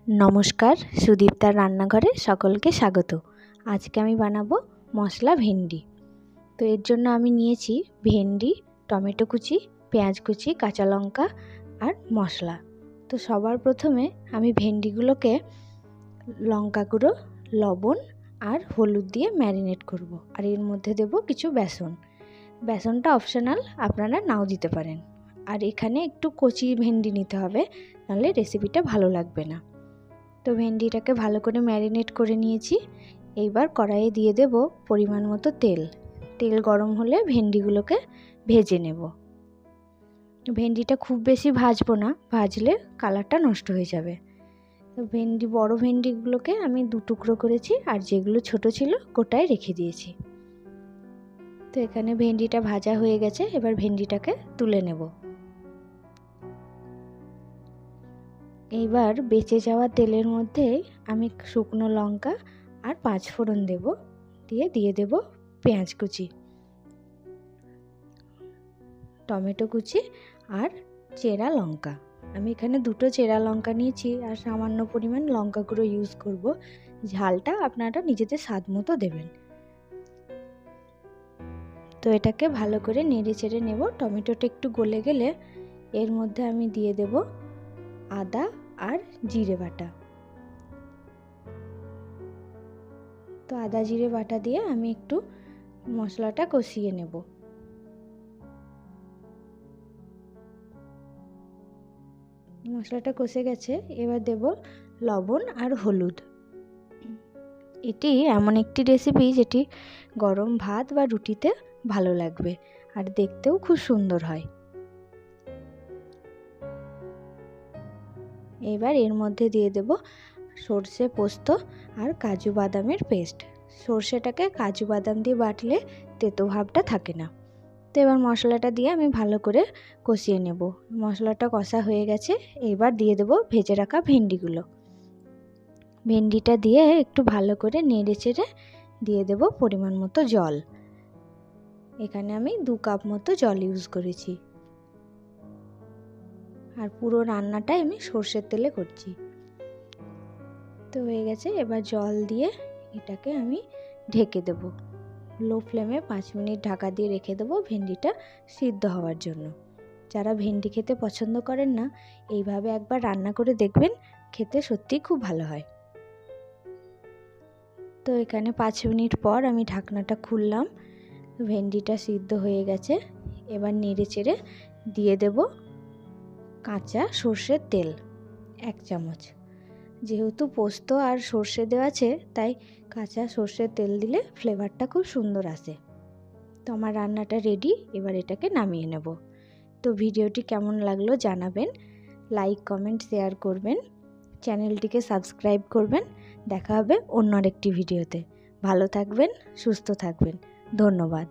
नमस्कार सुदीप्तार रान्नाघरे सकलके स्वागत। आज के आमी बानाबो मशला भेंडी। तो एर जोन्नो आमी नियेछि भेंडी, टमेटो कुचि, पेंयाज कुचि, काँचा लंका और मशला। तो सबार प्रथमे आमी भेंडिगुलोके लंका गुঁড়ো, लवण और हलुद दिए मैरिनेट करब और एर मध्य देब किछु बेसन। बेसनटा अपशनाल, आपनारा नाओ दिते पारेन। और एखाने एकटु कचि भेंडी निते होबे, नाहले रेसिपिटा भालो लागबे ना। तो भेंडिटाके भालो करे मैरिनेट करे निয়েছি। এইবার কড়াইয়ে দিয়ে দেব পরিমাণ মতো তেল। তেল গরম হলে ভেন্ডিগুলোকে ভেজে নেব। ভেন্ডিটা খুব বেশি ভাজবো না, ভাজলে কালারটা নষ্ট হয়ে যাবে। তো বড় ভেন্ডিগুলোকে আমি দু টুকরো করেছি আর যেগুলো ছোট ছিল গোটায় রেখে দিয়েছি। তো এখানে ভেন্ডিটা ভাজা হয়ে গেছে, এবার ভেন্ডিটাকে তুলে নেব। এইবার বেঁচে যাওয়া তেলের মধ্যে আমি শুকনো লঙ্কা আর 5 ফোড়ন দেব, দিয়ে দেব পেঁয়াজ কুচি, টমেটো কুচি আর চেরা লঙ্কা। আমি এখানে দুটো চেরা লঙ্কা নিয়েছি আর সামান্য পরিমাণ লঙ্কা গুঁড়ো ইউজ করব। ঝালটা আপনারা নিজেদের স্বাদ মতো দেবেন। তো এটাকে ভালো করে নেড়ে চেড়ে নেব। টমেটোটা একটু গলে গেলে এর মধ্যে আমি দিয়ে দেব আদা আর জিরে বাটা। তো আদা জিরে বাটা দিয়ে আমি একটু মশলাটা কষিয়ে নেব। মশলাটা কষে গেছে, এবার দেব লবণ আর হলুদ। এটি এমন একটি রেসিপি যেটি গরম ভাত বা রুটিতে ভালো লাগবে আর দেখতেও খুব সুন্দর হয়। এবার এর মধ্যে দিয়ে দেব সরষে পোস্ত আর কাজু বাদামের পেস্ট। সরষেটাকে কাজু বাদাম দিয়ে বাটলে তেতো ভাবটা থাকে না। তো এবার মশলাটা দিয়ে আমি ভালো করে কষিয়ে নেব। মশলাটা কষা হয়ে গেছে, এবার দিয়ে দেব ভেজে রাখা ভেন্ডিগুলো। ভেন্ডিটা দিয়ে একটু ভালো করে নেড়ে চেড়ে দিয়ে দেব পরিমাণ মতো জল। এখানে আমি 2 কাপ মতো জল ইউজ করেছি আর পুরো রান্নাটাই আমি সরষের তেলে করছি। তো হয়ে গেছে, এবার জল দিয়ে এটাকে আমি ঢেকে দেব। লো ফ্লেমে 5 মিনিট ঢাকা দিয়ে রেখে দেবো ভেন্ডিটা সিদ্ধ হওয়ার জন্য। যারা ভেন্ডি খেতে পছন্দ করেন না, এইভাবে একবার রান্না করে দেখবেন, খেতে সত্যিই খুব ভালো হয়। তো এখানে 5 মিনিট পর আমি ঢাকনাটা খুললাম। ভেন্ডিটা সিদ্ধ হয়ে গেছে, এবার নেড়ে চেড়ে দিয়ে দেব কাঁচা সর্ষের তেল 1 চামচ। যেহেতু পোস্ত আর সর্ষে দেওয়া আছে, তাই কাঁচা সর্ষের তেল দিলে ফ্লেভারটা খুব সুন্দর আসে। তো আমার রান্নাটা রেডি, এবার এটাকে নামিয়ে নেব। তো ভিডিওটি কেমন লাগলো জানাবেন, লাইক কমেন্ট শেয়ার করবেন, চ্যানেলটিকে সাবস্ক্রাইব করবেন। দেখা হবে অন্য আরেকটি ভিডিওতে। ভালো থাকবেন, সুস্থ থাকবেন। ধন্যবাদ।